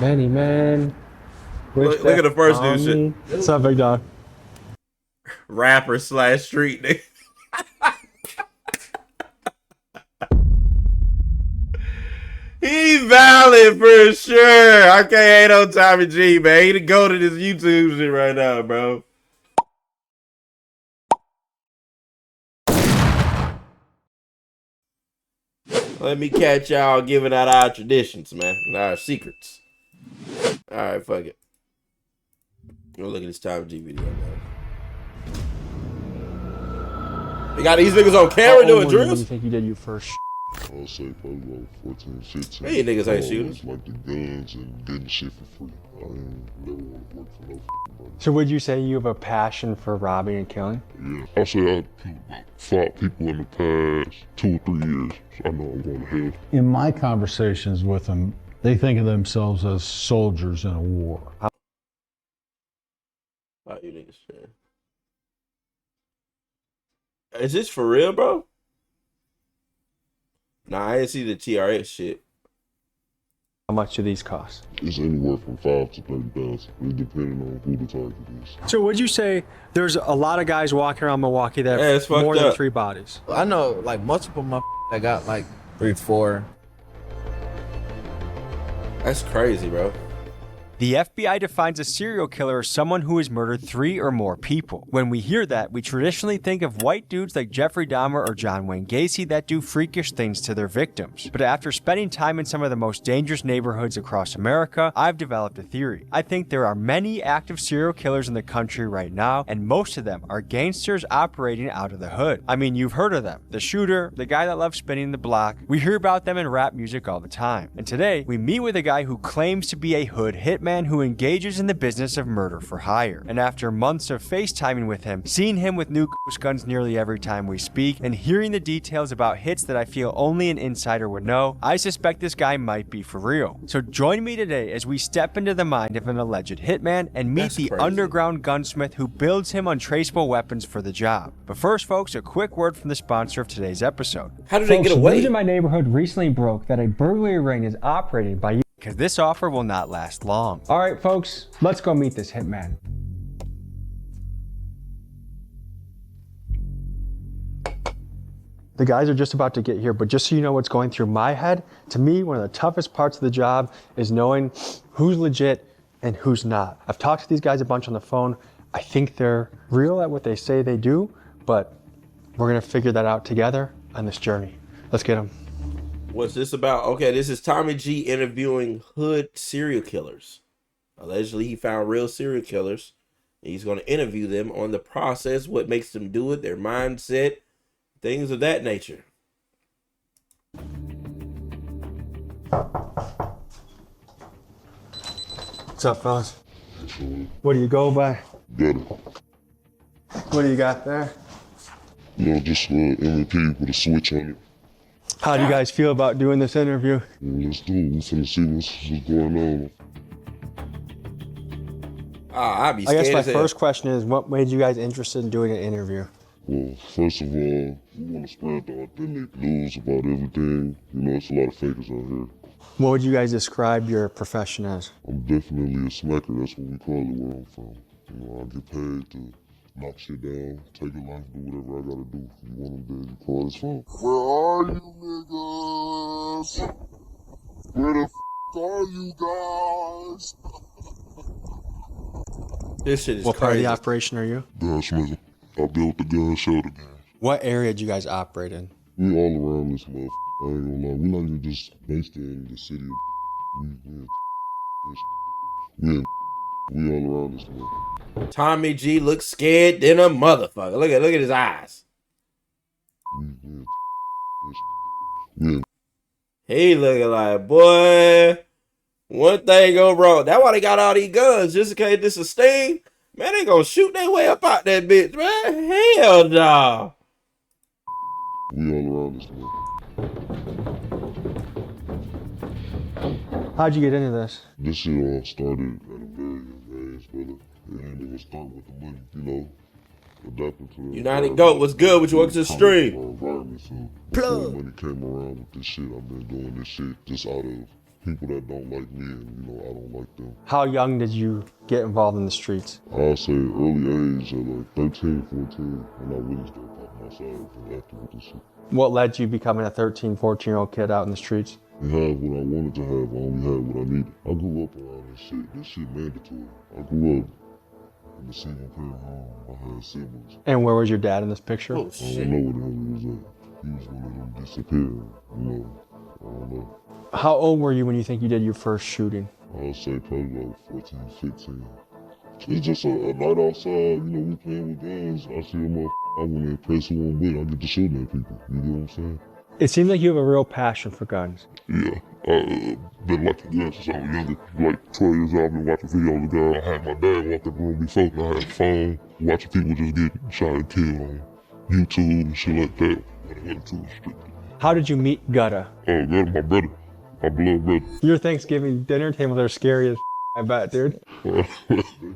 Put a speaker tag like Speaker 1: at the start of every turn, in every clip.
Speaker 1: Many men.
Speaker 2: Look at the first dude shit.
Speaker 1: What's up, big dog?
Speaker 2: Rapper slash street nigga. He valid for sure. I can't hate on Tommy G, man. He the goat of this YouTube shit right now, bro. Let me catch y'all giving out our traditions, man. And our secrets. Alright, fuck it. Go look at this Tommy G video, man. They got these niggas on camera doing drills?
Speaker 1: What do you think you did your first?
Speaker 3: I'll say probably about 14, 15.
Speaker 2: Hey, niggas ain't shooters.
Speaker 3: Like the guns and getting shit for free. I ain't never want to work for no money.
Speaker 1: So would you say you have a passion for robbing and killing?
Speaker 3: Yeah. I say I fought people in the past 2 or 3 years. So I know I'm going to hell.
Speaker 4: In my conversations with them, they think of themselves as soldiers in a war.
Speaker 2: Oh, you niggas, man. Is this for real, bro? Nah, I didn't see the TRX shit.
Speaker 1: How much do these cost?
Speaker 3: It's anywhere from 5 to 30,000. It depending on who the target is.
Speaker 1: So would you say there's a lot of guys walking around Milwaukee that
Speaker 2: Yeah, it's
Speaker 1: have more
Speaker 2: fucked
Speaker 1: than
Speaker 2: up.
Speaker 1: 3 bodies?
Speaker 5: I know like multiple motherfuckers that got like 3, 4.
Speaker 2: That's crazy, bro.
Speaker 6: The FBI defines a serial killer as someone who has murdered 3 or more people. When we hear that, we traditionally think of white dudes like Jeffrey Dahmer or John Wayne Gacy that do freakish things to their victims. But after spending time in some of the most dangerous neighborhoods across America, I've developed a theory. I think there are many active serial killers in the country right now, and most of them are gangsters operating out of the hood. I mean, you've heard of them. The shooter, the guy that loves spinning the block. We hear about them in rap music all the time. And today, we meet with a guy who claims to be a hood hitman who engages in the business of murder for hire. And after months of FaceTiming with him, seeing him with new ghost guns nearly every time we speak, and hearing the details about hits that I feel only an insider would know, I suspect this guy might be for real. So join me today as we step into the mind of an alleged hitman and meet the underground gunsmith who builds him untraceable weapons for the job. But first, folks, a quick word from the sponsor of today's episode.
Speaker 2: How did they get away?
Speaker 1: News in my neighborhood recently broke that a burglary ring is operated by you.
Speaker 6: Because this offer will not last long.
Speaker 1: All right, folks, let's go meet this hitman. The guys are just about to get here, but just so you know what's going through my head, to me, one of the toughest parts of the job is knowing who's legit and who's not. I've talked to these guys a bunch on the phone. I think they're real at what they say they do, but we're gonna figure that out together on this journey. Let's get them.
Speaker 2: What's this about? Okay, this is Tommy G interviewing hood serial killers. Allegedly, he found real serial killers. And he's going to interview them on the process, what makes them do it, their mindset, things of that nature.
Speaker 1: What's up, fellas? What do you go by?
Speaker 3: Got it.
Speaker 1: What do you got there?
Speaker 3: You know, just MVP with a switch on it.
Speaker 1: How do you guys feel about doing this interview?
Speaker 3: Well, let's do it. We're finna see what's going on.
Speaker 2: I'd be
Speaker 1: I
Speaker 2: scared
Speaker 1: guess my
Speaker 2: as hell.
Speaker 1: first question is, what made you guys interested in doing an interview?
Speaker 3: Well, first of all, we want to spread the authentic news about everything. You know, it's a lot of fakers out here.
Speaker 1: What would you guys describe your profession as?
Speaker 3: I'm definitely a smacker. That's what we call it where I'm from. You know, I get paid to knock shit down, take your life, do whatever I gotta do. If you want them dead, you call this phone. Where are you niggas? Where the are you guys?
Speaker 2: This shit is
Speaker 1: What part of
Speaker 2: crazy.
Speaker 1: the operation are you?
Speaker 3: Gunsmith. I built the gun shelter gang.
Speaker 1: What area do you guys operate in?
Speaker 3: We all around this motherfucker. I ain't gonna lie. We're not even just based in the city of we all around this motherfucker.
Speaker 2: Tommy G looks scared than a motherfucker. Look at his eyes. He looking like, boy, one thing go wrong. That's why they got all these guns, just in case this is a sting. Man, they gonna shoot their way up out that bitch, man. Hell no.
Speaker 3: We all around this motherfucker.
Speaker 1: How'd you get into this?
Speaker 3: This shit all started at a very young age, brother. It ain't even start with the money, you know. Adapting to the
Speaker 2: United Goat, what's good? What you want to stream?
Speaker 3: Environment, so before money came around with this shit, I've been doing this shit just out of people that don't like me and, you know, I don't like them.
Speaker 1: How young did you get involved in the streets?
Speaker 3: I'll say early age, at like 13, 14, when I really started popping outside and acting with this shit.
Speaker 1: What led to you becoming a 13, 14-year-old kid out in the streets?
Speaker 3: I had what I wanted to have, I only had what I needed. I grew up around this shit. This shit mandatory. I grew up in a single parent home. I had siblings.
Speaker 1: And where was your dad in this picture?
Speaker 2: Oh
Speaker 3: I
Speaker 2: shit.
Speaker 3: don't know where the hell he was at. He was one of them disappearing, you know. I don't know.
Speaker 1: How old were you when you think you did your first shooting?
Speaker 3: I'll say probably like 14, 15. It's just a night outside, you know, we playing with guns. I see a motherfucker, I went in, press who I'm with, I get to shooting at people. You know what I'm saying?
Speaker 1: It seems like you have a real passion for guns.
Speaker 3: Yeah, been liking guns since I was younger. Like 12 years old, I've been watching videos of guns. I had my dad walk in the room before, and I had a phone, watching people just get shot and killed on YouTube and shit like that. When I went to the street.
Speaker 1: How did you meet Gutta?
Speaker 3: Oh, God, my brother, my blood brother.
Speaker 1: Your Thanksgiving dinner tables are scary as I bet, dude.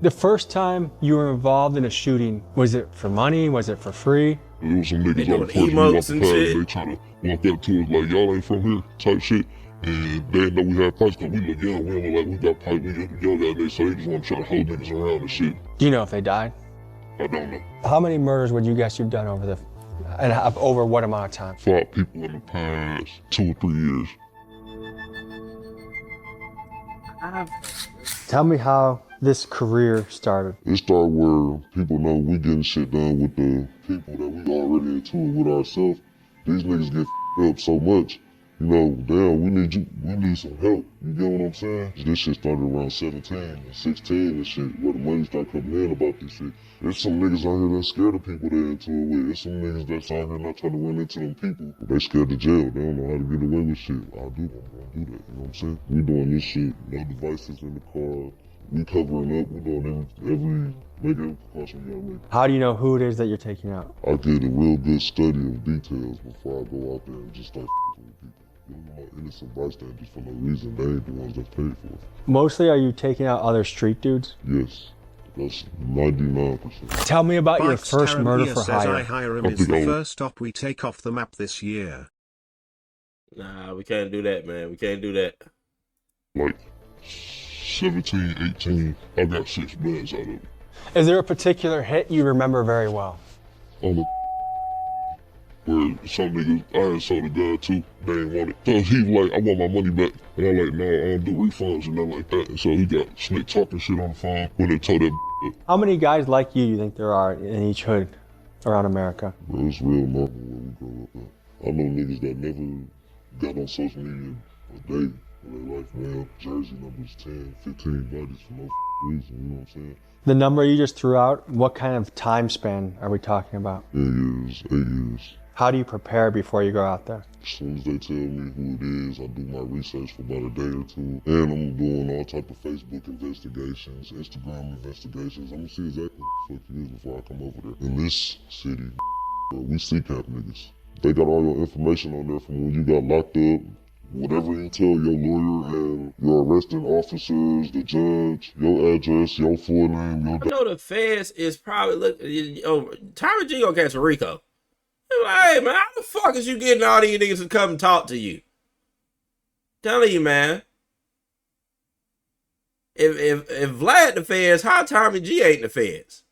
Speaker 1: The first time you were involved in a shooting, was it for money? Was it for free?
Speaker 3: There was some niggas
Speaker 2: They
Speaker 3: on the
Speaker 2: doing
Speaker 3: first
Speaker 2: emotes
Speaker 3: walk
Speaker 2: and
Speaker 3: past,
Speaker 2: shit.
Speaker 3: they try to walk up to us like, y'all ain't from here, type shit. And they didn't know we had pipes, cause we look young, we don't look like we got pipes, we young out there, so they just want to try to hold niggas around and shit.
Speaker 1: Do you know if they died?
Speaker 3: I don't know.
Speaker 1: How many murders would you guess you've done over what amount of time?
Speaker 3: 5 people in the past 2 or 3 years.
Speaker 1: Tell me how this career started.
Speaker 3: It started where people know we getting shit done with the people that we already into it with ourselves. These niggas get f***ed up so much. You know, damn, we need some help. You get what I'm saying? This shit started around 17 and 16 and shit, where the money started coming in about this shit. There's some niggas out here that's scared of people they're into it with. There's some niggas that's out here not trying to run into them people. They scared of jail. They don't know how to get away with shit. I'm gonna do that. You know what I'm saying? We doing this shit. No devices in the car. We covering up. We doing every precaution we gotta make.
Speaker 1: How do you know who it is that you're taking out?
Speaker 3: I did a real good study of details before I go out there and just start f***ing with people. You know, innocent bystanders for no reason. They ain't the ones that paid for it.
Speaker 1: Mostly, are you taking out other street dudes?
Speaker 3: Yes, that's 99%.
Speaker 1: Tell me about your
Speaker 7: Bikes
Speaker 1: first murder
Speaker 7: Taramia
Speaker 1: for
Speaker 7: says I
Speaker 1: hire.
Speaker 7: hire him
Speaker 3: I
Speaker 7: is
Speaker 3: think
Speaker 7: the
Speaker 3: I would-
Speaker 7: first stop we take off the map this year.
Speaker 2: Nah, we can't do that, man. We can't do that.
Speaker 3: Like 17, 18, I got 6 bands out of it.
Speaker 1: Is there a particular hit you remember very well?
Speaker 3: On the where some niggas, I had sold a gun too, they ain't want it. So he was like, I want my money back. And I'm like, no, I don't do refunds and nothing like that. And so he got slick talking shit on the phone when they told that up.
Speaker 1: How many guys like you think there are in each hood around America?
Speaker 3: Bro, it's real normal where we grow up at. I know niggas that never got on social media a day in their life, man. Jersey numbers 10, 15 bodies for no reason, you know what I'm saying?
Speaker 1: The number you just threw out, what kind of time span are we talking about?
Speaker 3: 8 years, 8 years.
Speaker 1: How do you prepare before you go out there?
Speaker 3: As soon as they tell me who it is, I do my research for about a day or 2. And I'm doing all type of Facebook investigations, Instagram investigations. I'm gonna see exactly what the fuck it is before I come over there. In this city, we see camp niggas. They got all your information on there from when you got locked up. Whatever you tell your lawyer and your arresting officers, the judge, your address, your full name, your
Speaker 2: I know the feds is probably Tommy G gonna catch a Rico. They're like, hey man, how the fuck is you getting all these niggas to come and talk to you? Telling you, man. If Vlad the feds, how Tommy G ain't the feds?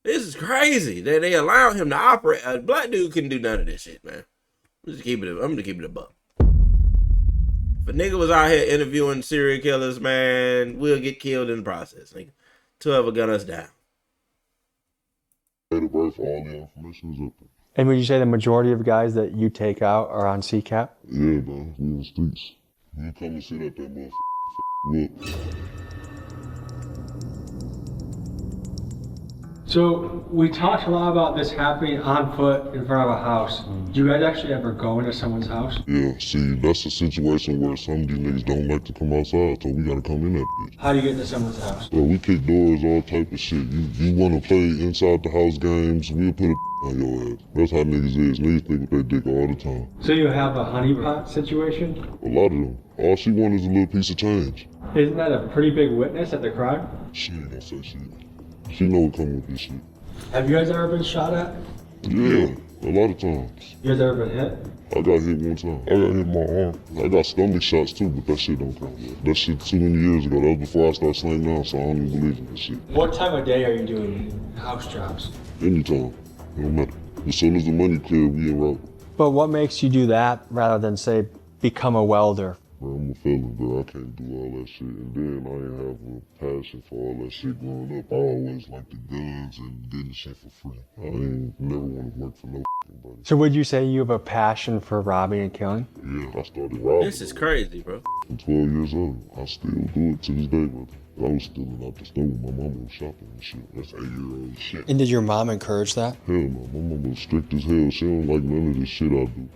Speaker 2: This is crazy that they allow him to operate. A black dude couldn't do none of this shit, man. I'm gonna keep it a buck. If a nigga was out here interviewing serial killers, man, we'll get killed in the process. Nigga. 12 will gun us down.
Speaker 3: date of birth, all the information is up there.
Speaker 1: And would you say the majority of guys that you take out are on CCAP?
Speaker 3: Yeah, man, we in the streets. You come and sit at that motherfucker. Look.
Speaker 1: So we talked a lot about this happening on foot in front of a house. Do you guys actually ever go into someone's house?
Speaker 3: Yeah, see, that's a situation where some of these niggas don't like to come outside, so we gotta come in that bitch.
Speaker 1: How do you get into someone's house?
Speaker 3: Bro, we kick doors, all type of shit. You wanna play inside the house games, we'll put a on your ass. That's how niggas is. Niggas think with their dick all the time.
Speaker 1: So you have a honeypot situation?
Speaker 3: A lot of them. All she wants is a little piece of change.
Speaker 1: Isn't that a pretty big witness at the crime?
Speaker 3: She ain't gonna say shit. She know what come with this shit.
Speaker 1: Have you guys ever been shot at?
Speaker 3: Yeah, A lot of times.
Speaker 1: You guys ever been hit?
Speaker 3: I got hit one time. I got hit in my arm. I got stomach shots too, but that shit don't count. That shit too many years ago. That was before I started slaying down, so I don't even believe in that shit.
Speaker 1: What time of day are you doing house jobs?
Speaker 3: Anytime. It don't matter. As soon as the money clear, we in route.
Speaker 1: But what makes you do that rather than, say, become a welder?
Speaker 3: Bro, I'm a felon, bro. I can't do all that shit. And then I ain't have a passion for all that shit growing up. I always liked the guns and getting shit for free. I ain't never want to work for nobody.
Speaker 1: So would you say you have a passion for robbing and killing?
Speaker 3: Yeah, I started robbing.
Speaker 2: This is crazy, bro.
Speaker 3: I'm 12 years old. I still do it to this day, brother. I was stealing out the store when my mama was shopping and shit. That's 8-year-old shit.
Speaker 1: And did your mom encourage that?
Speaker 3: Hell no, my mama was strict as hell. She don't like none of this shit I do.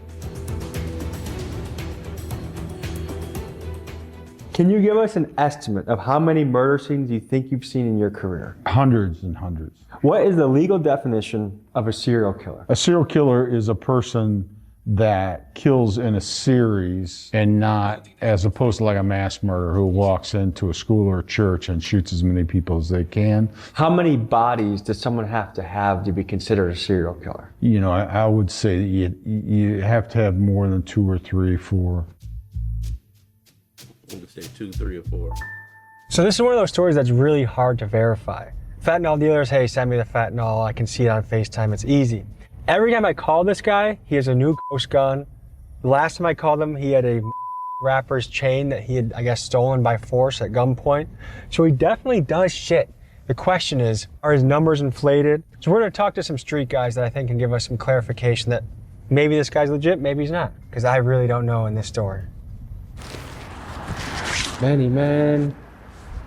Speaker 1: Can you give us an estimate of how many murder scenes you think you've seen in your career?
Speaker 4: Hundreds and hundreds.
Speaker 1: What is the legal definition of a serial killer?
Speaker 4: A serial killer is a person that kills in a series and not as opposed to like a mass murderer who walks into a school or a church and shoots as many people as they can.
Speaker 1: How many bodies does someone have to be considered a serial killer?
Speaker 4: You know, I would say that you have to have more than 2 or 3, 4.
Speaker 2: I'm gonna say 2, 3, or 4.
Speaker 1: So this is one of those stories that's really hard to verify. Fentanyl dealers, hey, send me the fentanyl. I can see it on FaceTime. It's easy. Every time I call this guy, he has a new ghost gun. The last time I called him, he had a rapper's chain that he had, I guess, stolen by force at gunpoint. So he definitely does shit. The question is, are his numbers inflated? So we're gonna talk to some street guys that I think can give us some clarification that maybe this guy's legit, maybe he's not. Because I really don't know in this story. Many men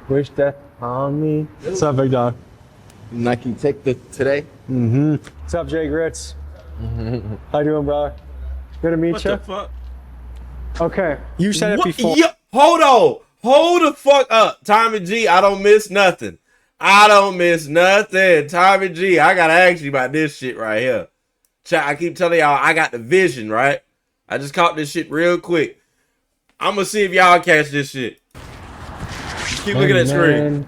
Speaker 1: wish death on me. What's up, big dog?
Speaker 5: Nike take the today.
Speaker 1: What's up, Jay Grits? How you doing, bro? Good to meet
Speaker 2: What
Speaker 1: you.
Speaker 2: the fuck?
Speaker 1: Okay, you said it before.
Speaker 2: Yeah, hold on. Hold the fuck up. Tommy G, I don't miss nothing. I don't miss nothing. Tommy G, I gotta ask you about this shit right here. I keep telling y'all I got the vision, right? I just caught this shit real quick. I'm gonna see if y'all catch this shit. Keep looking at the screen.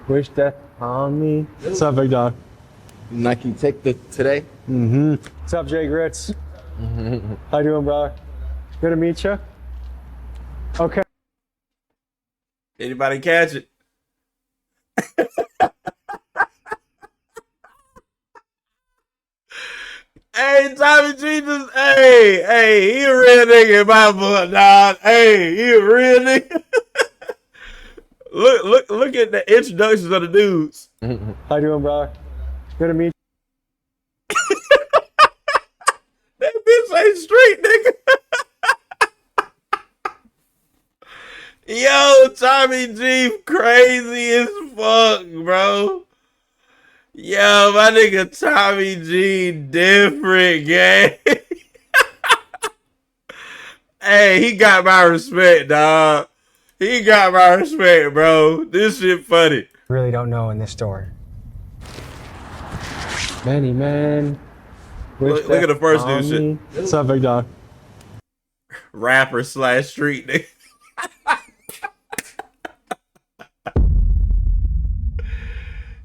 Speaker 1: Wish death on me. What's up, big dog?
Speaker 5: Nike take the today.
Speaker 1: What's up, Jay Grits? How you doing, bro? Good to meet you. Okay.
Speaker 2: Anybody catch it? Hey, Tommy G just, hey, he a real nigga in my book, dog. Hey, he a real nigga. Look at the introductions of the dudes.
Speaker 1: How you doing, bro? Good to meet you.
Speaker 2: That bitch ain't street, nigga. Yo, Tommy G crazy as fuck, bro. Yo, my nigga Tommy G different, gang. Hey, he got my respect, dog. He got my respect, bro. This shit funny.
Speaker 1: Really don't know in this story. Many men.
Speaker 2: Look at the first dude shit.
Speaker 1: What's up, big dog?
Speaker 2: Rapper / street nigga.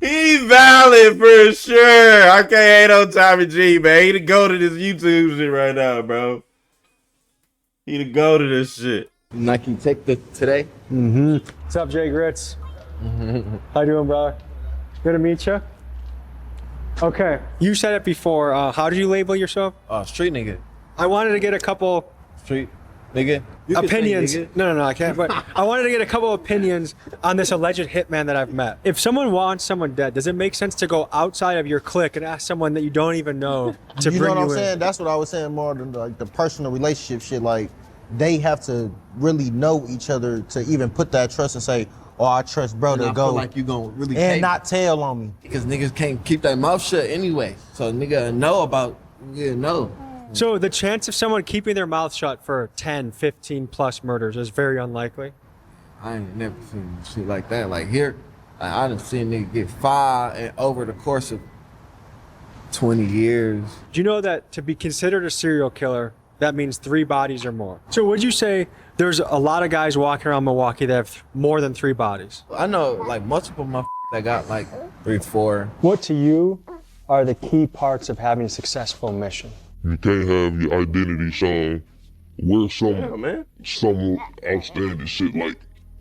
Speaker 2: He valid for sure. I can't hate on Tommy G, man. He the go to this YouTube shit right now, bro. He the go to this shit.
Speaker 5: Nike take the today.
Speaker 1: What's up, Jay Grits? How you doing, bro? Good to meet you. Okay, you said it before. How did you label yourself?
Speaker 5: Street nigga.
Speaker 1: I wanted to get a couple
Speaker 5: Street nigga. You can say
Speaker 1: opinions.
Speaker 5: nigga.
Speaker 1: No, I can't. But I wanted to get a couple opinions on this alleged hitman that I've met. If someone wants someone dead, does it make sense to go outside of your clique and ask someone that you don't even know to
Speaker 8: You
Speaker 1: bring
Speaker 8: know what I'm
Speaker 1: you in?
Speaker 8: saying? That's what I was saying more than like the personal relationship shit. Like they have to really know each other to even put that trust and say, "Oh, I trust bro
Speaker 5: And
Speaker 8: to
Speaker 5: I
Speaker 8: go,"
Speaker 5: feel like you gonna really
Speaker 8: and
Speaker 5: take
Speaker 8: not tell on me.
Speaker 5: because niggas can't keep their mouth shut anyway. So nigga know about know.
Speaker 1: So the chance of someone keeping their mouth shut for 10, 15 plus murders is very unlikely.
Speaker 5: I ain't never seen shit like that. Like here, I done seen nigga get 5 and over the course of 20 years.
Speaker 1: Do you know that to be considered a serial killer, that means 3 bodies or more? So would you say there's a lot of guys walking around Milwaukee that have more than 3 bodies?
Speaker 5: I know like multiple motherfuckers that got like 3, 4.
Speaker 1: What to you are the key parts of having a successful mission?
Speaker 3: You can't have your identity shown. Wear
Speaker 2: man.
Speaker 3: some outstanding shit like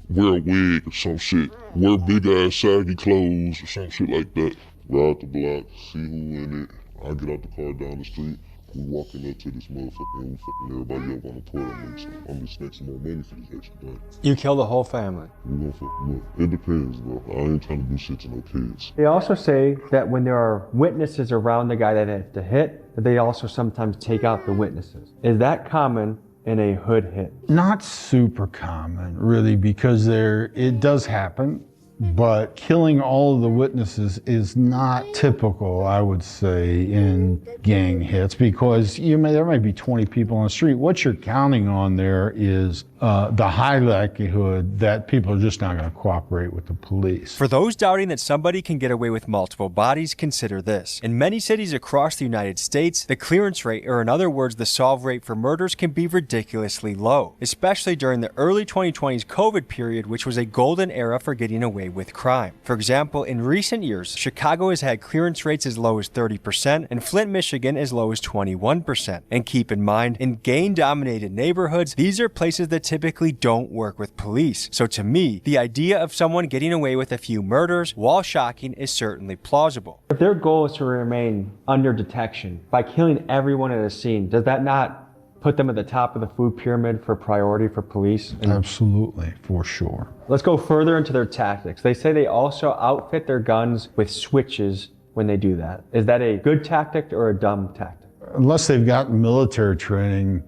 Speaker 3: wear a wig or some shit. Wear big ass saggy clothes or some shit like that. Ride the block, see who in it. I get out the car down the street. We walking up to this motherfucker and we fucking everybody up on the toilet. So I'm just making some more money for this extra thing.
Speaker 1: You kill the whole family.
Speaker 3: We gonna fucking look. It depends, bro. I ain't trying to do shit to no kids.
Speaker 1: They also say that when there are witnesses around the guy that had to hit, that they also sometimes take out the witnesses. Is that common in a hood hit?
Speaker 4: Not super common, really, because it does happen, but killing all of the witnesses is not typical, I would say, in gang hits, because there might be 20 people on the street. What you're counting on there is the high likelihood that people are just not going to cooperate with the police.
Speaker 6: For those doubting that somebody can get away with multiple bodies, consider this. In many cities across the United States, the clearance rate, or in other words, the solve rate for murders, can be ridiculously low, especially during the early 2020s COVID period, which was a golden era for getting away with crime. For example, in recent years, Chicago has had clearance rates as low as 30% and Flint, Michigan as low as 21%. And keep in mind, in gang-dominated neighborhoods, these are places that typically don't work with police. So to me, the idea of someone getting away with a few murders, while shocking, is certainly plausible.
Speaker 1: If their goal is to remain under detection by killing everyone at a scene, does that not put them at the top of the food pyramid for priority for police?
Speaker 4: Absolutely, for sure.
Speaker 1: Let's go further into their tactics. They say they also outfit their guns with switches when they do that. Is that a good tactic or a dumb tactic?
Speaker 4: Unless they've gotten military training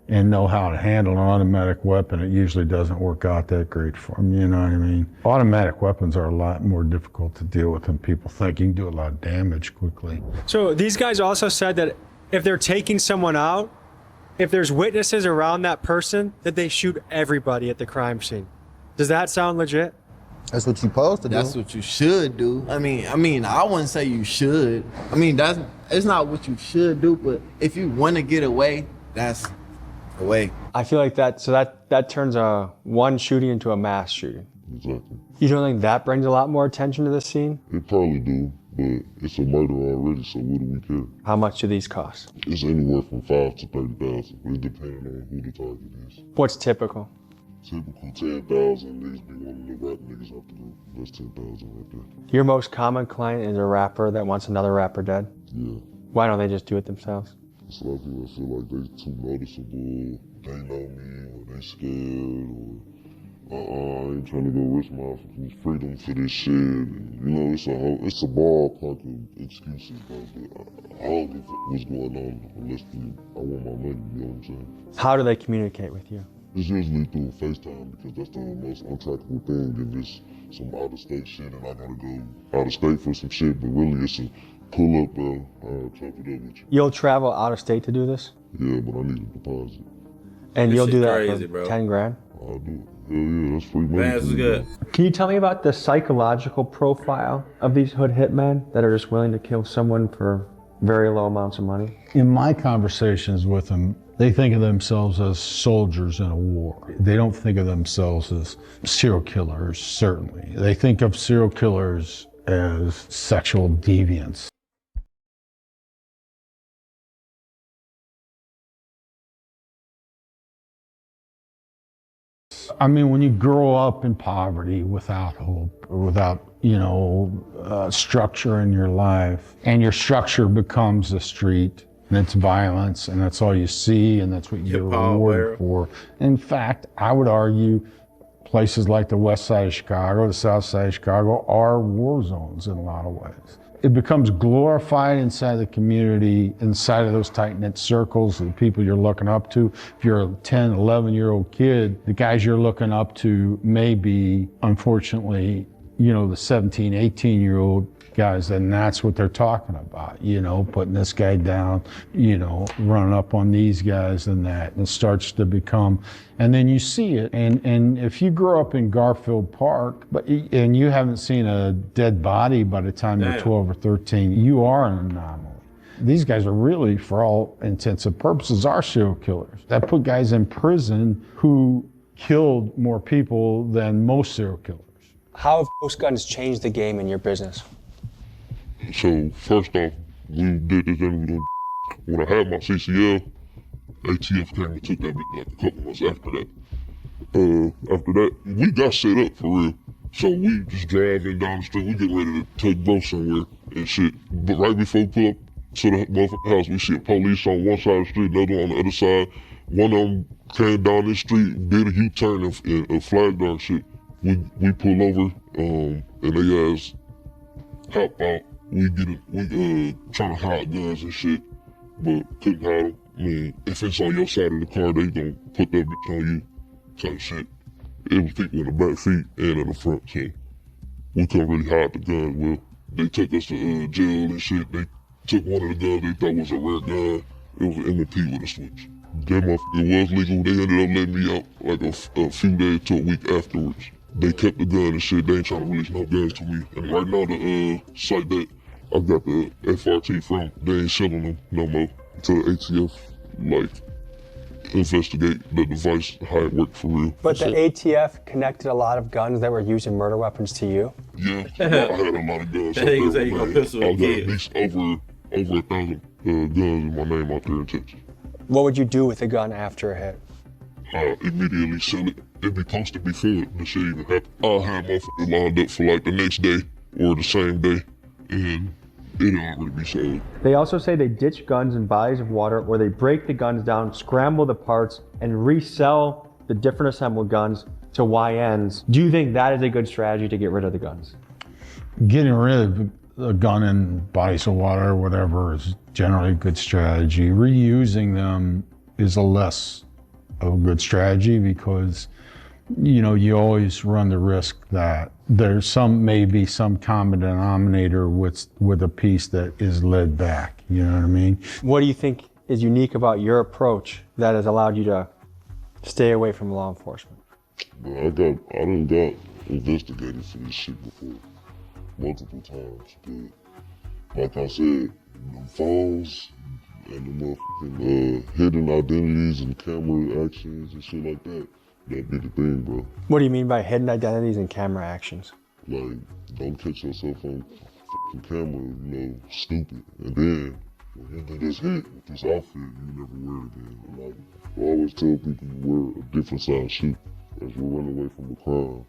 Speaker 4: and know how to handle an automatic weapon, it usually doesn't work out that great for them, you know what I mean? Automatic weapons are a lot more difficult to deal with than people think. You can do a lot of damage quickly.
Speaker 1: So these guys also said that if they're taking someone out, if there's witnesses around that person, that they shoot everybody at the crime scene. Does that sound legit?
Speaker 8: That's what you supposed to do.
Speaker 5: That's what you should do. I mean, I wouldn't say you should. I mean, it's not what you should do, but if you want to get away, that's the way.
Speaker 1: I feel like that turns a one shooting into a mass shooting.
Speaker 3: Exactly.
Speaker 1: You don't think that brings a lot more attention to the scene?
Speaker 3: It probably do, but it's a murder already, so what do we care?
Speaker 1: How much do these cost?
Speaker 3: It's anywhere from 5 to 30,000. It depends on who the target is.
Speaker 1: What's typical?
Speaker 3: Typical 10,000. These be one of the rap niggas out the group. That's 10,000 right there.
Speaker 1: Your most common client is a rapper that wants another rapper dead?
Speaker 3: Yeah.
Speaker 1: Why don't they just do it themselves?
Speaker 3: It's a lot of people that feel like they too noticeable. They know me, or they scared, or I ain't trying to go risk my freedom for this shit. And, you know, it's a ballpark of excuses, bro. But I don't give a fuck what's going on unless I want my money. You know what I'm saying?
Speaker 1: How do they communicate with you?
Speaker 3: It's usually through FaceTime because that's the most untrackable thing. If it's some out-of-state shit and I gotta go out-of-state for some shit, but really it's a pull up, bro. I'll chop it up with you.
Speaker 1: You'll travel out of state to do this?
Speaker 3: Yeah, but I need a deposit.
Speaker 1: And
Speaker 2: This
Speaker 1: you'll
Speaker 2: shit
Speaker 1: do that
Speaker 2: crazy,
Speaker 1: for
Speaker 2: bro.
Speaker 1: 10 grand?
Speaker 3: I'll do it. Hell yeah, that's free money.
Speaker 2: Man, this is good.
Speaker 1: Can you tell me about the psychological profile of these hood hitmen that are just willing to kill someone for very low amounts of money?
Speaker 4: In my conversations with them, they think of themselves as soldiers in a war. They don't think of themselves as serial killers, certainly. They think of serial killers as sexual deviants. I mean, when you grow up in poverty without hope, or without, structure in your life, and your structure becomes the street, and it's violence, and that's all you see, and that's what you get rewarded for. In fact, I would argue places like the west side of Chicago, the south side of Chicago are war zones in a lot of ways. It becomes glorified inside the community, inside of those tight-knit circles, the people you're looking up to. If you're a 10, 11-year-old kid, the guys you're looking up to may be, unfortunately, the 17, 18-year-old guys, and that's what they're talking about, putting this guy down, running up on these guys and that, and it starts to become, and then you see it, and if you grow up in Garfield Park, and you haven't seen a dead body by the time you're 12 or 13, you are an anomaly. These guys are really, for all intents and purposes, are serial killers. That put guys in prison who killed more people than most serial killers.
Speaker 1: How have ghost guns changed the game in your business?
Speaker 3: So first off, we did this interview. When I had my CCL, ATF came and took that bitch like a couple months after that. After that, we got set up for real. So we just driving down the street, we get ready to take bro somewhere and shit. But right before we pull up to the motherfucking house, we see a police on one side of the street, another on the other side. One of them came down the street, did a U-turn and flagged our shit. We pull over, and they ass hop out. We trying to hide guns and shit, but couldn't hide them. I mean, if it's on your side of the car, they gonna put that bitch on you, type shit. It was people in the back seat and in the front, so we couldn't really hide the gun well. They took us to jail and shit. They took one of the guns they thought was a rare gun. It was an M&P with a switch. That motherfucker was legal. They ended up letting me out like a few days to a week afterwards. They kept the gun and shit. They ain't trying to release no guns to me. And right now the site that I got the FRT from, they ain't selling them no more to the ATF, like, investigate the device, how it worked for real.
Speaker 6: But the ATF connected a lot of guns that were used in murder weapons to you?
Speaker 3: Yeah, I had a lot of guns.
Speaker 2: That nigga say you gonna pistol
Speaker 3: I
Speaker 2: a
Speaker 3: got
Speaker 2: kid.
Speaker 3: at least over 1,000 guns in my name out there in Texas.
Speaker 6: What would you do with a gun after a hit?
Speaker 3: Immediately sell it. It'd be posted before the shit even happened. I'll have motherfuckers lined up for like the next day or the same day, and it'll already be sold.
Speaker 1: They also say they ditch guns in bodies of water where they break the guns down, scramble the parts, and resell the different assembled guns to YNs. Do you think that is a good strategy to get rid of the guns?
Speaker 4: Getting rid of a gun in bodies of water or whatever is generally a good strategy. Reusing them is a less of a good strategy because, you know, you always run the risk that there's maybe some common denominator with a piece that is led back. You know what I mean?
Speaker 1: What do you think is unique about your approach that has allowed you to stay away from law enforcement?
Speaker 3: I done got investigated for this shit before, multiple times. But like I said, the phones and the motherfucking hidden identities and camera actions and shit like that, that'd be the thing, bro.
Speaker 1: What do you mean by hidden identities and camera actions?
Speaker 3: Like, don't catch yourself on fucking camera, you know, stupid. And then, when you do this hit with this outfit, you never wear it again. And like, I always tell people you wear a different size shoe as you run away from the crime.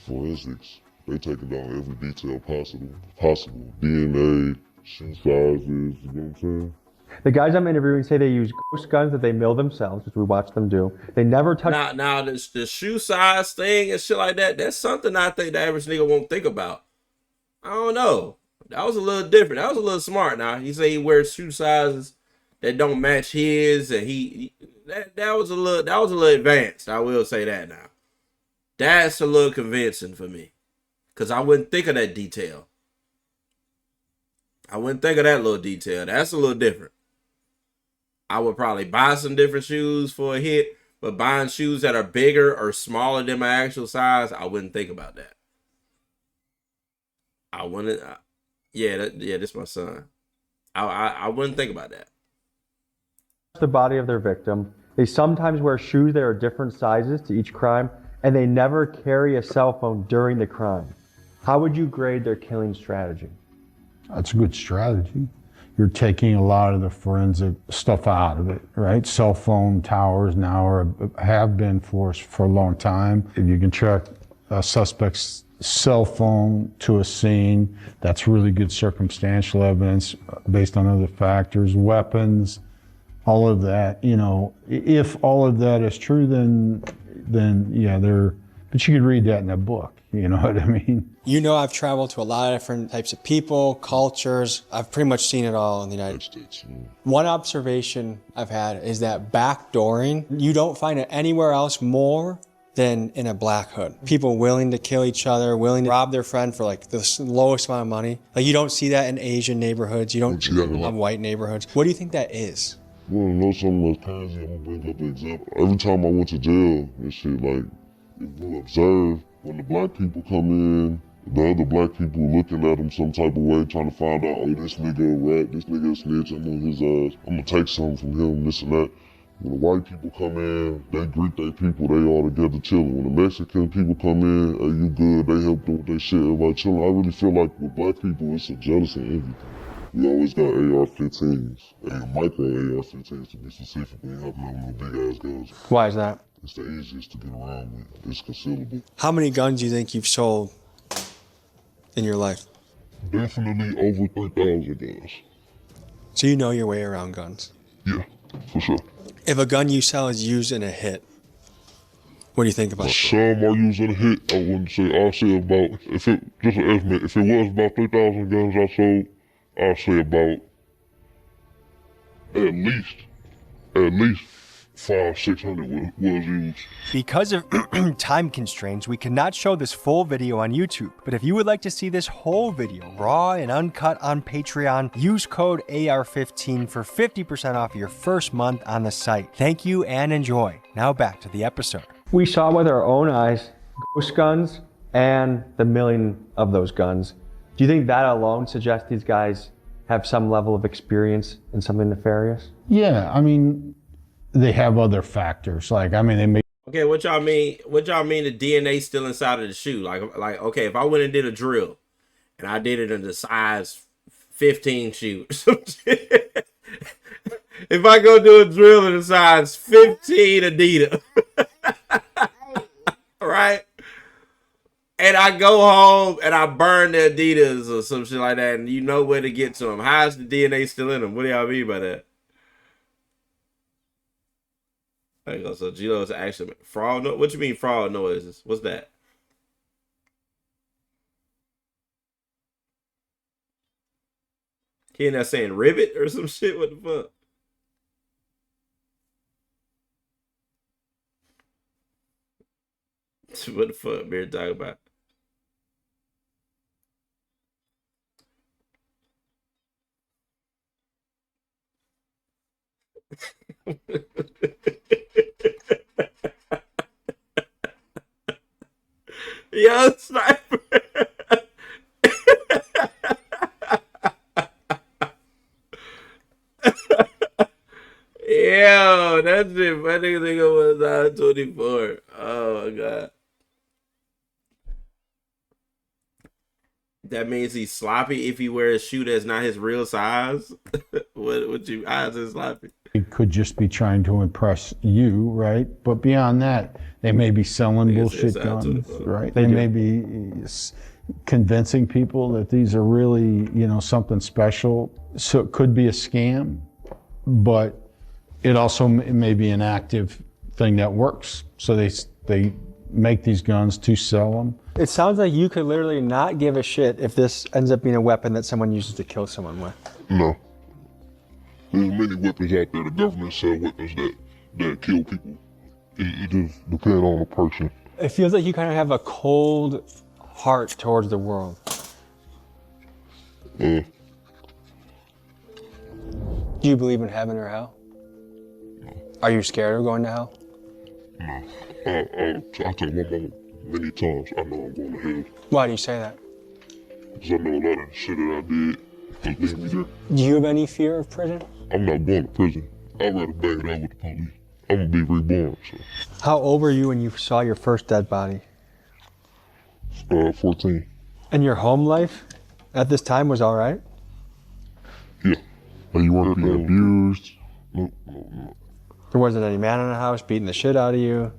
Speaker 3: Forensics, they taking down every detail possible. DNA, shoe sizes, you know what I'm saying?
Speaker 1: The guys I'm interviewing say they use ghost guns that they mill themselves, which we watch them do. They never touch.
Speaker 2: Now the shoe size thing and shit like that, that's something I think the average nigga won't think about. I don't know. That was a little different. That was a little smart. Now he say he wears shoe sizes that don't match his, and that was a little advanced. I will say that now. That's a little convincing for me, cause I wouldn't think of that detail. I wouldn't think of that little detail. That's a little different. I would probably buy some different shoes for a hit, but buying shoes that are bigger or smaller than my actual size, I wouldn't think about that. I wouldn't. This my son. I wouldn't think about that.
Speaker 1: The body of their victim. They sometimes wear shoes that are different sizes to each crime, and they never carry a cell phone during the crime. How would you grade their killing strategy?
Speaker 4: That's a good strategy. You're taking a lot of the forensic stuff out of it, right? Cell phone towers now have been for a long time. If you can track a suspect's cell phone to a scene, that's really good circumstantial evidence based on other factors, weapons, all of that. You know, if all of that is true, then yeah, but you could read that in a book. You know what I mean?
Speaker 6: You know, I've traveled to a lot of different types of people, cultures. I've pretty much seen it all in the United States. One observation I've had is that backdooring, you don't find it anywhere else more than in a black hood. People willing to kill each other, willing to rob their friend for like the lowest amount of money. Like you don't see that in Asian neighborhoods. You don't see that in white neighborhoods. What do you think that is?
Speaker 3: You wanna know something that's crazy? I'm gonna bring up an example. Every time I went to jail and shit, like, if you observe, when the black people come in, the other black people looking at them some type of way, trying to find out, oh, this nigga a rat, this nigga a snitch, I'm on his ass, I'm gonna take something from him, this and that. When the white people come in, they greet their people, they all together chilling. When the Mexican people come in, hey, you good, they help them with their shit, everybody chilling. I really feel like with black people, it's a jealousy and envy. We always got AR-15s, and micro AR-15s to be specific. We ain't have no big ass guns.
Speaker 1: Why is that?
Speaker 3: It's the easiest to get around with. It's concealable.
Speaker 1: How many guns do you think you've sold in your life?
Speaker 3: Definitely over 3,000 guns.
Speaker 1: So you know your way around guns.
Speaker 3: Yeah, for sure.
Speaker 1: If a gun you sell is used in a hit, what do you think about that?
Speaker 3: Some are using a hit. I wouldn't say. I'll say about, if it, just an estimate, if it was about 3,000 guns I sold, I'll say about at least 500-600 was used.
Speaker 6: Because of time constraints, we cannot show this full video on YouTube. But if you would like to see this whole video, raw and uncut on Patreon, use code AR15 for 50% off your first month on the site. Thank you and enjoy. Now back to the episode. We saw with our own eyes ghost guns and the milling of those guns. Do you think that alone suggests these guys have some level of experience in something nefarious?
Speaker 4: Yeah, I mean, they have other factors. Like, I mean, they may.
Speaker 2: Okay, what y'all mean? What y'all mean the DNA still inside of the shoe? Like, okay, if I went and did a drill, and I did it in the size 15 shoe, or some shit. If I go do a drill in the size 15 Adidas, right? And I go home and I burn the Adidas or some shit like that, and you know where to get to them. How's the DNA still in them? What do y'all mean by that? There you go. So G-Lo's actually fraud. What you mean fraud noises? What's that? He in there saying ribbit or some shit? What the fuck? What the fuck Beard talking about? Yo, sniper. Yo, that's it. My nigga was 24. Oh my god. That means he's sloppy if he wears a shoe that's not his real size. What you eyes is sloppy?
Speaker 4: It could just be trying to impress you, right? But beyond that, they may be selling bullshit guns, right? They may be convincing people that these are really, you know, something special. So it could be a scam, but it also may be an active thing that works. So they make these guns to sell them.
Speaker 1: It sounds like you could literally not give a shit if this ends up being a weapon that someone uses to kill someone with.
Speaker 3: No. There's many weapons out there. The government sell weapons that kill people. It just depends on the person.
Speaker 1: It feels like you kind of have a cold heart towards the world.
Speaker 3: No.
Speaker 1: Do you believe in heaven or hell?
Speaker 3: No.
Speaker 1: Are you scared of going to hell?
Speaker 3: No. I tell my mama many times I know I'm going to hell.
Speaker 1: Why do you say that?
Speaker 3: Because I know a lot of the shit that I did has led me there.
Speaker 1: Do you have any fear of prison?
Speaker 3: I'm not going to prison. I'd rather bang it out with the police. I'm going to be reborn, so.
Speaker 1: How old were you when you saw your first dead body?
Speaker 3: 14.
Speaker 1: And your home life at this time was all right?
Speaker 3: Yeah. But you weren't being abused? No.
Speaker 1: There wasn't any man in the house beating the shit out of you?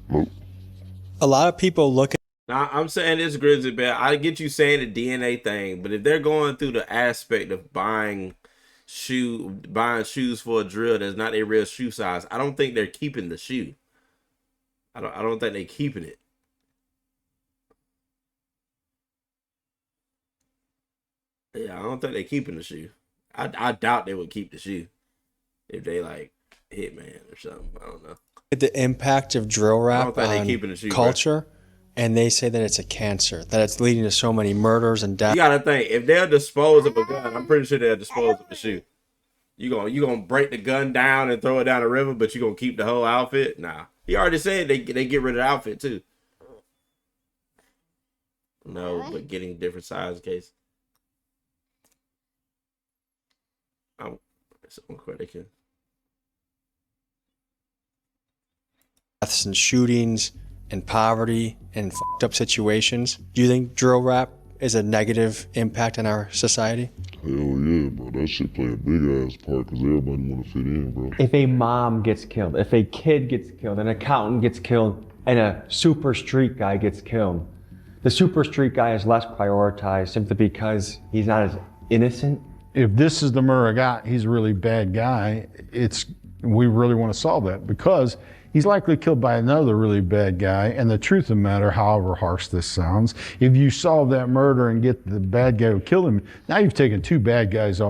Speaker 3: Nope.
Speaker 1: A lot of people look at.
Speaker 2: Now, I'm saying this, Grizzly Bear. I get you saying the DNA thing, but if they're going through the aspect of buying shoes for a drill that's not a real shoe size, I don't think they're keeping the shoe. I don't think they're keeping it. Yeah, I don't think they're keeping the shoe. I doubt they would keep the shoe if they like Hitman or something. I don't know.
Speaker 1: The impact of drill rap on
Speaker 2: shoe,
Speaker 1: culture, bro. And they say that it's a cancer, that it's leading to so many murders and deaths.
Speaker 2: You gotta think, if they'll dispose of a gun, I'm pretty sure they'll dispose of the shoe. You gonna break the gun down and throw it down the river, but you gonna keep the whole outfit? Nah. He already said they get rid of the outfit too. No, but getting different size case. I'm they can.
Speaker 1: Deaths and shootings and poverty and fucked up situations. Do you think drill rap is a negative impact on our society?
Speaker 3: Hell yeah, bro. That shit play a big ass part because everybody want to fit in, bro.
Speaker 6: If a mom gets killed, if a kid gets killed, an accountant gets killed, and a super street guy gets killed, the super street guy is less prioritized simply because he's not as innocent.
Speaker 4: If this is the murder guy, he's a really bad guy, we really want to solve that because he's likely killed by another really bad guy. And the truth of the matter, however harsh this sounds, if you solve that murder and get the bad guy who killed him, now you've taken two bad guys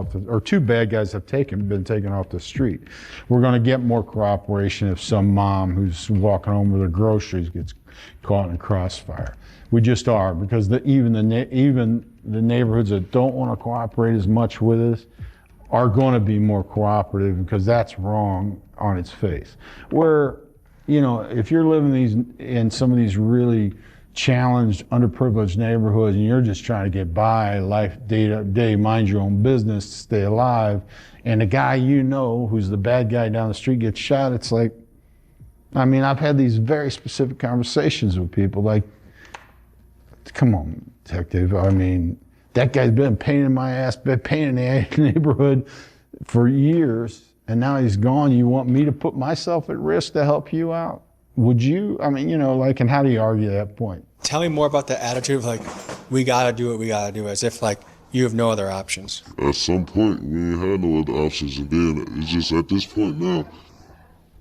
Speaker 4: two bad guys have been taken off the street. We're going to get more cooperation if some mom who's walking home with her groceries gets caught in a crossfire. We just are, because even the neighborhoods that don't want to cooperate as much with us are going to be more cooperative because that's wrong on its face. Where, if you're living in some of these really challenged, underprivileged neighborhoods and you're just trying to get by life day to day, mind your own business, stay alive, and the guy who's the bad guy down the street gets shot, it's like, I've had these very specific conversations with people like, come on, detective. That guy's been a pain in my ass, been a pain in the neighborhood for years, and now he's gone. You want me to put myself at risk to help you out? Would you? And how do you argue that point?
Speaker 6: Tell me more about the attitude of like, we gotta do what we gotta do, as if like you have no other options.
Speaker 3: At some point, we ain't had no other options, and then it's just at this point now,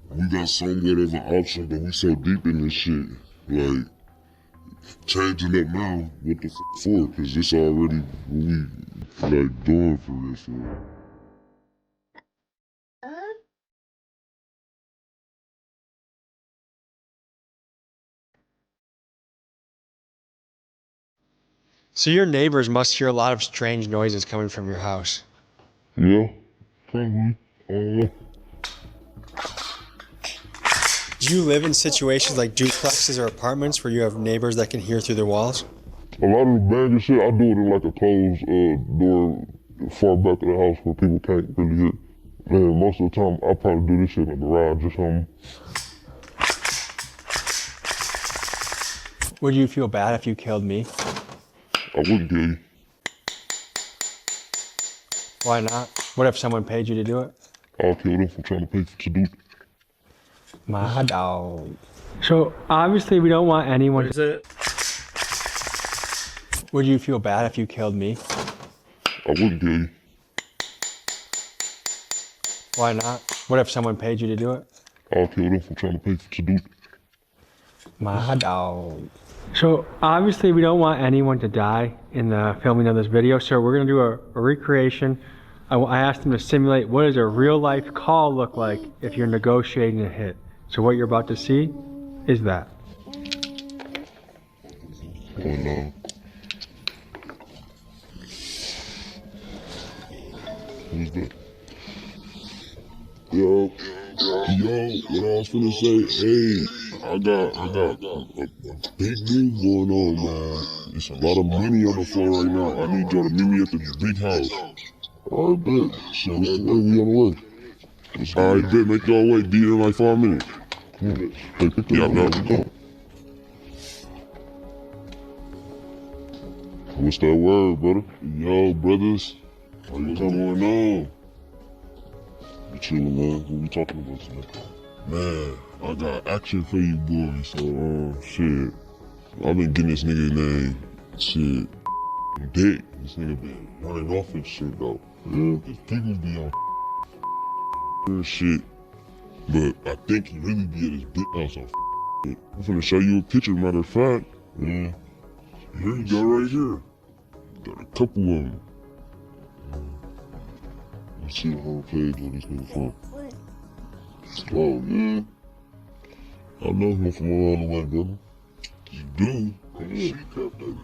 Speaker 3: we got somewhat of an option, but we so deep in this shit, like, changing up now, what the for? Because this already what we doing for this.
Speaker 6: So your neighbors must hear a lot of strange noises coming from your house.
Speaker 3: Yeah, probably.
Speaker 6: Do you live in situations like duplexes or apartments where you have neighbors that can hear through the walls?
Speaker 3: A lot of the banging shit, I do it in like a closed door far back of the house where people can't really hear. Man, most of the time, I probably do this shit in the garage or something.
Speaker 6: Would you feel bad if you killed me?
Speaker 3: I wouldn't kill you.
Speaker 6: Why not? What if someone paid you to do it?
Speaker 3: I'll kill them for trying to pay to do it.
Speaker 6: My dog. So obviously we don't want anyone.
Speaker 2: What is it?
Speaker 6: Would you feel bad if you killed me?
Speaker 3: I wouldn't kill you.
Speaker 6: Why not? What if someone paid you to do it?
Speaker 3: I'll kill them for trying to pay to do it.
Speaker 6: My dog. So obviously we don't want anyone to die in the filming of this video, so we're gonna do a recreation. I asked them to simulate what does a real life call look like if you're negotiating a hit. So what you're about to see is that.
Speaker 3: Oh no. Who's that? Yo, what I was finna say, hey, I got a big move going on, man. There's a lot of money on the floor right now. I need y'all to meet me at the big house. All right, bet. So what's the way? We on the way. All right, bet. Make y'all wait. Be there in like 5 minutes. Hey, pick it up now. We go. What's that word, brother? Yo, brothers. What's going on? We chillin', man. What we talking about tonight? Man, I got action for you boys. So, shit. I've been getting this nigga name, shit, Dick. This nigga been running off and shit, though. Yeah, his people be on and shit. But I think he really be at his big house on shit. I'm finna show you a picture, matter of fact. Yeah. Here you go, right here. Got a couple of them. Let's see the whole page where this nigga from. Oh, yeah. I know him from around the way, brother. You do? Yeah.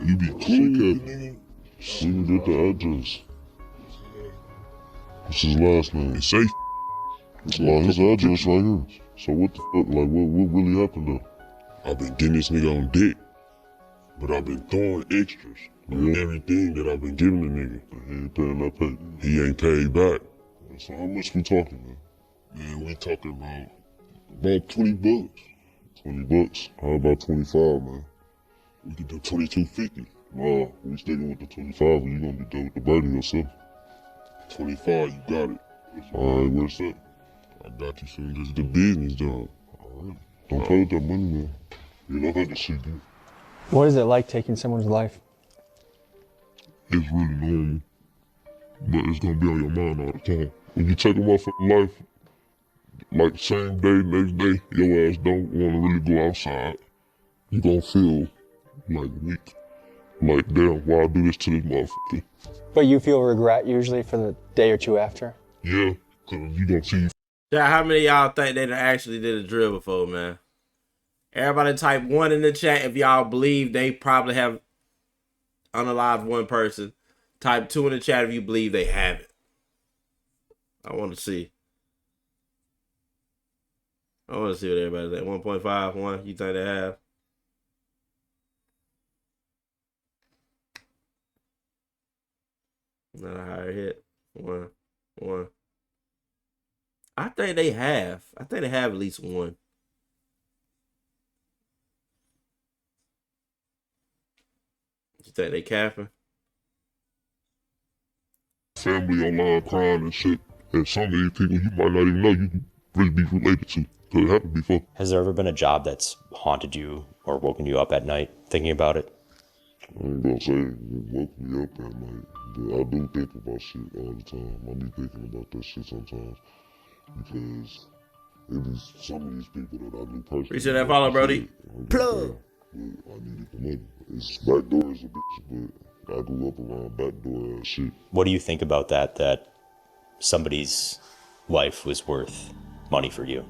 Speaker 3: You be cool. See me get the address. What's his last name? It's safe. Well, his address right here. So what the fuck, like, what really happened though? I've been getting this nigga on dick, but I've been throwing extras on everything that I've been giving the nigga. He ain't paying that pay. He ain't paid back. So how much we talking, man? Man, we talking about 20 bucks. 20 bucks? How about 25, man? We could do 22.50. Nah, we sticking with the 25 or you gonna be done with the bird yourself. 25, you got it. All right, where's that? I got you soon. This is the business job. All right. Don't play with that money, man. You know how this shit get.
Speaker 1: What is it like taking someone's life?
Speaker 3: It's really normal, but it's gonna be on your mind all the time. When you take a motherfucking life, like same day, next day, your ass don't wanna really go outside. You gonna feel like weak. Like, damn, why I do this to this motherfucker?
Speaker 1: But you feel regret usually for the day or two after?
Speaker 3: Yeah, cause you gonna see.
Speaker 2: Yeah, how many of y'all think they done actually did a drill before, man? Everybody type 1 in the chat if y'all believe they probably have unalived one person. Type 2 in the chat if you believe they haven't. I want to see. I want to see what everybody's at. 1.5, 1. You think they have? Not a higher hit. 1. I think they have. I think they have at least one. You think they capping?
Speaker 3: Family online crying and shit. And some of these people you might not even know you can really be related to. Cause it happened before.
Speaker 9: Has there ever been a job that's haunted you or woken you up at night thinking about it?
Speaker 3: I ain't gonna say it woke me up at night, but I do think about shit all the time. I be thinking about that shit sometimes because it was some of these people that I knew personally.
Speaker 2: Appreciate that follow, Brody.
Speaker 3: Plug. I needed the money. It's backdoor as a bitch, but I grew up around backdoor ass shit.
Speaker 9: What do you think about that somebody's life was worth money for you?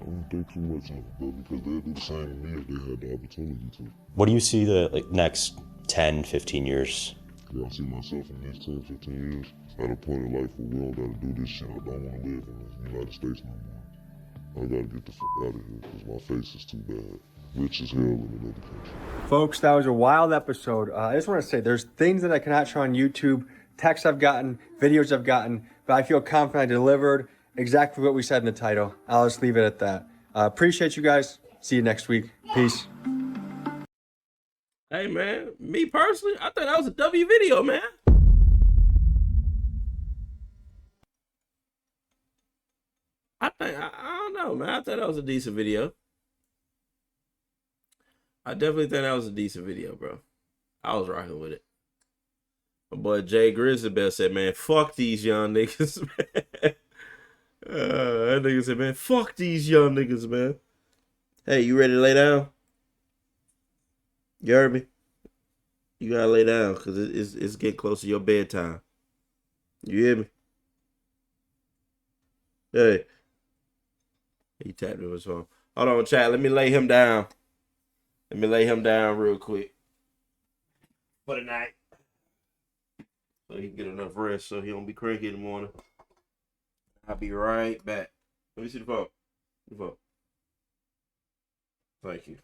Speaker 3: I don't think too much of it, though, because they'll do the same to me if they had the opportunity to.
Speaker 9: What do you see the next 10, 15 years?
Speaker 3: Yeah, I see myself in the next 10, 15 years at a point in life where we don't gotta do this shit. I don't wanna live in the United States no more. I gotta get the fuck out of here because my face is too bad. Rich as hell in another country.
Speaker 1: Folks, that was a wild episode. I just want to say there's things that I cannot show on YouTube, texts I've gotten, videos I've gotten, but I feel confident I delivered exactly what we said in the title. I'll just leave it at that. Appreciate you guys. See you next week. Peace.
Speaker 2: Hey, man, me personally, I think that was a W video, man. I don't know, man. I thought that was a decent video. I definitely think that was a decent video, bro. I was rocking with it. My boy Jay Grizzlybell said, man, fuck these young niggas, man. That nigga said, man, fuck these young niggas, man. Hey, you ready to lay down? You heard me? You gotta lay down, because it's getting close to your bedtime. You hear me? Hey. He tapped on his phone. Hold on, chat. Let me lay him down. Let me lay him down real quick. For the night. So he can get enough rest so he don't be cranky in the morning. I'll be right back. Let me see the phone. The phone. Thank you.